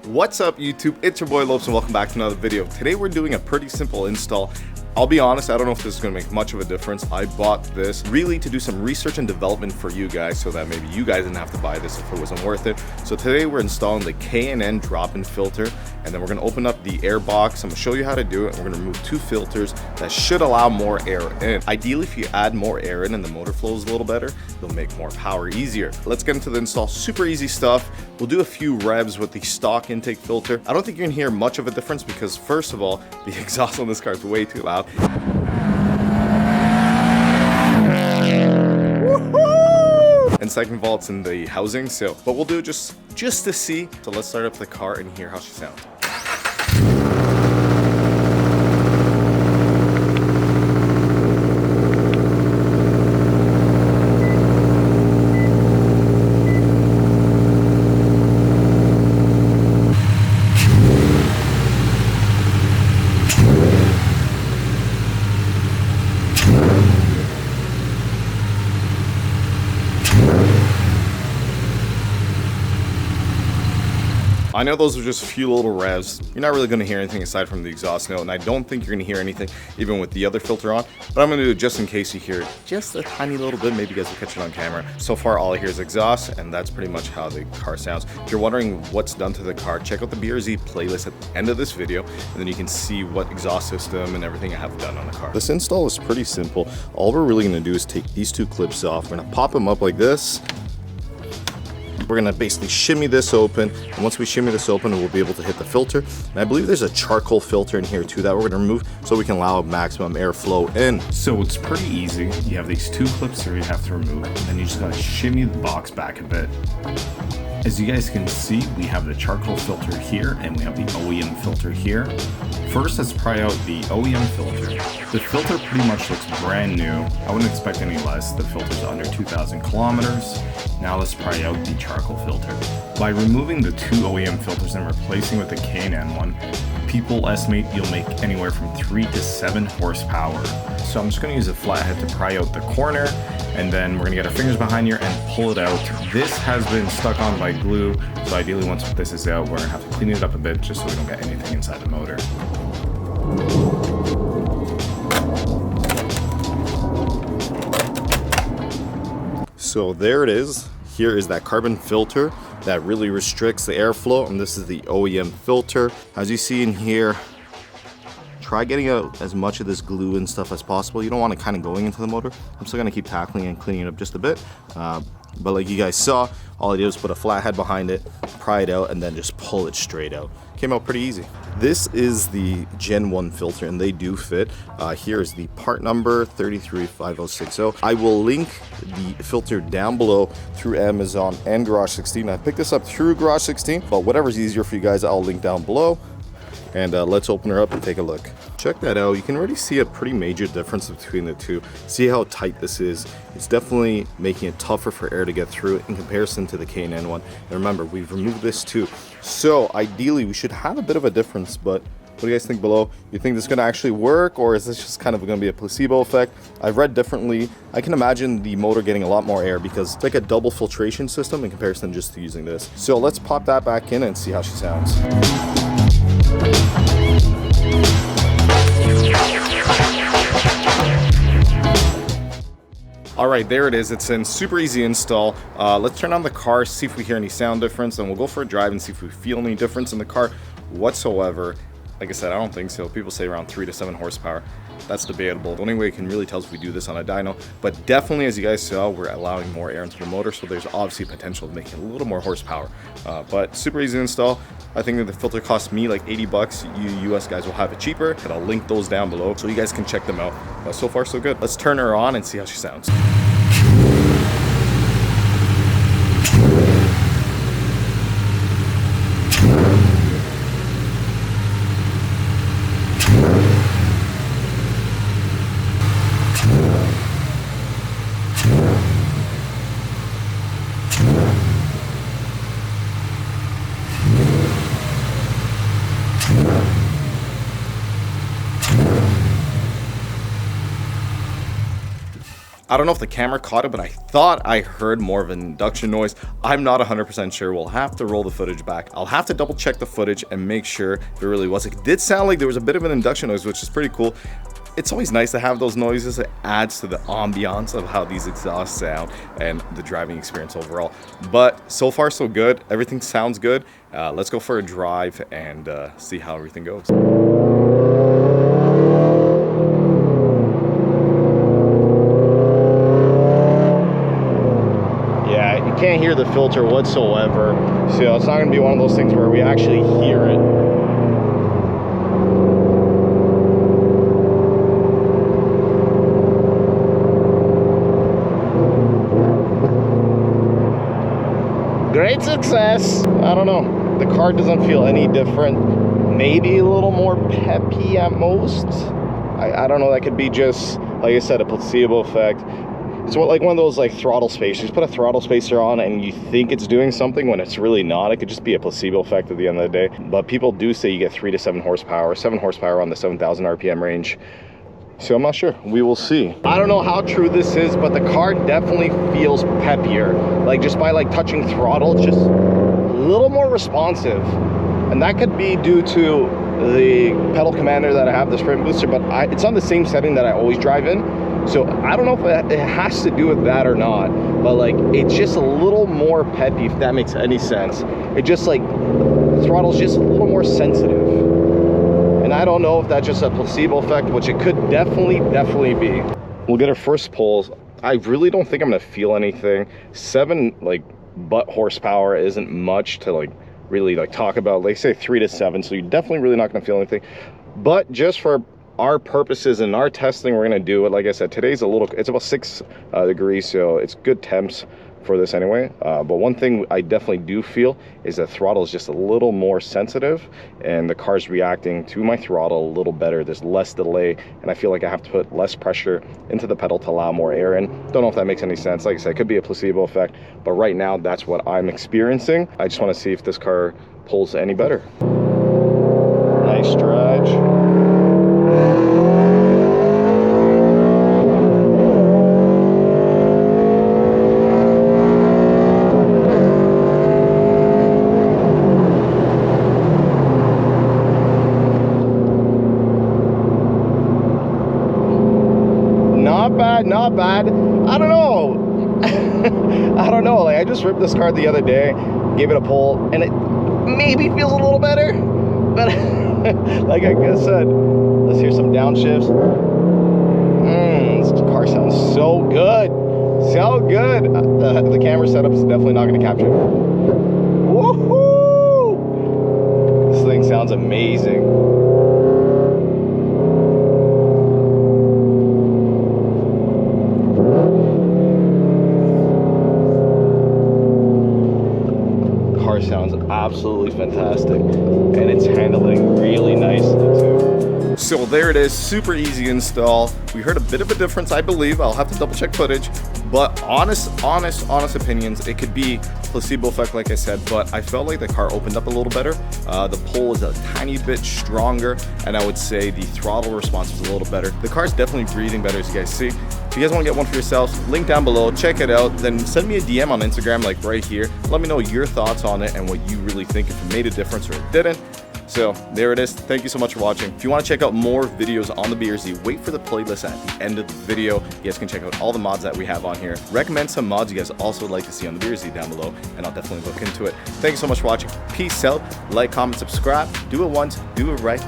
What's up YouTube, it's your boy Lopes and welcome back to another video. Today we're doing a pretty simple install. I'll be honest, I don't know if this is going to make much of a difference. I bought this really to do some research and development for you guys so that maybe you guys didn't have to buy this if it wasn't worth it. So today we're installing the K&N drop-in filter, and then we're going to open up the air box. I'm going to show you how to do it, and we're going to remove two filters that should allow more air in. Ideally, if you add more air in and the motor flows a little better, it'll make more power easier. Let's get into the install. Super easy stuff. We'll do a few revs with the stock intake filter. I don't think you can hear much of a difference because first of all, the exhaust on this car is way too loud. And second of all, it's in the housing, but we'll do it just to see. So let's start up the car and hear how she sounds. I know those are just a few little revs. You're not really going to hear anything aside from the exhaust note, and I don't think you're going to hear anything even with the other filter on, but I'm going to do it just in case you hear it just a tiny little bit. Maybe you guys will catch it on camera. So far all I hear is exhaust, and that's pretty much how the car sounds. If you're wondering what's done to the car, check out the BRZ playlist at the end of this video, and then you can see what exhaust system and everything I have done on the car. This install is pretty simple. All we're really going to do is take these two clips off. We're going to pop them up like this. We're gonna basically shimmy this open, and once we shimmy this open, we'll be able to hit the filter. And I believe there's a charcoal filter in here too that we're gonna remove so we can allow maximum airflow in. So it's pretty easy. You have these two clips here you have to remove, and then you just gotta shimmy the box back a bit. As you guys can see, we have the charcoal filter here and we have the OEM filter here. First, let's pry out the OEM filter. The filter pretty much looks brand new. I wouldn't expect any less. The filter's under 2,000 kilometers. Now let's pry out the charcoal filter. By removing the two OEM filters and replacing with the K&N one, people estimate you'll make anywhere from 3 to 7 horsepower. So I'm just going to use a flathead to pry out the corner, and then we're going to get our fingers behind here and pull it out. This has been stuck on by glue, so ideally once this is out, we're going to have to clean it up a bit just so we don't get anything inside the motor. So there it is. Here is that carbon filter that really restricts the airflow, and this is the OEM filter. As you see in here, try getting out as much of this glue and stuff as possible. You don't want it kind of going into the motor. I'm still gonna keep tackling and cleaning it up just a bit. But like you guys saw, all I did was put a flathead behind it, pry it out, and then just pull it straight out. Came out pretty easy. This is the Gen 1 filter, and they do fit. Here is the part number 335060. I will link the filter down below through Amazon and Garage 16. I picked this up through Garage 16, but whatever's easier for you guys, I'll link down below. And let's open her up and take a look. Check that out. You can already see a pretty major difference between the two. See how tight this is. It's definitely making it tougher for air to get through in comparison to the K&N one. And remember, we've removed this too. So ideally, we should have a bit of a difference, but what do you guys think below? You think this is going to actually work, or is this just kind of going to be a placebo effect? I've read differently. I can imagine the motor getting a lot more air because it's like a double filtration system in comparison just to using this. So let's pop that back in and see how she sounds. All right, there it is. It's in super easy install. Let's turn on the car, see if we hear any sound difference, and we'll go for a drive and see if we feel any difference in the car whatsoever. Like I said, I don't think so. People say around 3 to 7 horsepower. That's debatable. The only way you can really tell is if we do this on a dyno, but definitely, as you guys saw, we're allowing more air into the motor, so there's obviously potential to make it a little more horsepower. But super easy to install. I think that the filter cost me like 80 bucks. You US guys will have it cheaper, and I'll link those down below so you guys can check them out. So far, so good. Let's turn her on and see how she sounds. I don't know if the camera caught it, but I thought I heard more of an induction noise. I'm not 100% sure. We'll have to roll the footage back. I'll have to double check the footage and make sure if it really was. It did sound like there was a bit of an induction noise, which is pretty cool. It's always nice to have those noises. It adds to the ambiance of how these exhausts sound and the driving experience overall. But so far so good. Everything sounds good. Let's go for a drive and see how everything goes. Yeah, you can't hear the filter whatsoever. So it's not going to be one of those things where we actually hear it. Great success. I don't know. The car doesn't feel any different. Maybe a little more peppy at most. I don't know. That could be just, like I said, a placebo effect. It's like one of those like throttle spacers. You put a throttle spacer on and you think it's doing something when it's really not. It could just be a placebo effect at the end of the day. But people do say you get 3 to 7 horsepower, 7 horsepower on the 7,000 RPM range. So I'm not sure. We will see. I don't know how true this is, but the car definitely feels peppier. Like just by like touching throttle, it's just a little more responsive. And that could be due to the pedal commander that I have, the sprint booster, but it's on the same setting that I always drive in. So I don't know if it has to do with that or not, but like it's just a little more peppy, if that makes any sense. It just like, the throttle's just a little more sensitive. And I don't know if that's just a placebo effect, which it could definitely be. We'll get our first pulls. I really don't think I'm gonna feel anything. 7 like butt horsepower isn't much to like really like talk about. Like say 3 to 7, so you're definitely really not gonna feel anything. But just for our purposes and our testing, we're gonna do it. Like I said, today's it's about 6 degrees, so it's good temps for this anyway. But one thing I definitely do feel is the throttle is just a little more sensitive and the car's reacting to my throttle a little better. There's less delay and I feel like I have to put less pressure into the pedal to allow more air in. Don't know if that makes any sense. Like I said, it could be a placebo effect, but right now that's what I'm experiencing. I just want to see if this car pulls any better. Nice stretch. Not bad. I don't know. I don't know. Like I just ripped this car the other day, gave it a pull, and it maybe feels a little better. But like I said, let's hear some downshifts. This car sounds so good. So good. The camera setup is definitely not going to capture it. Woohoo! This thing sounds amazing. Sounds absolutely fantastic, and it's handling really nicely too. So there it is, super easy to install. We heard a bit of a difference, I believe. I'll have to double check footage, but honest opinions, it could be placebo effect like I said, but I felt like the car opened up a little better. The pull was a tiny bit stronger, and I would say the throttle response was a little better. The car's definitely breathing better, as you guys see. If you guys want to get one for yourselves, link down below, check it out, then send me a DM on Instagram like right here. Let me know your thoughts on it and what you really think, if it made a difference or it didn't. So there it is. Thank you so much for watching. If you want to check out more videos on the BRZ, wait for the playlist at the end of the video. You guys can check out all the mods that we have on here. Recommend some mods you guys also would like to see on the BRZ down below, and I'll definitely look into it. Thank you so much for watching. Peace out. Like, comment, subscribe. Do it once, do it right.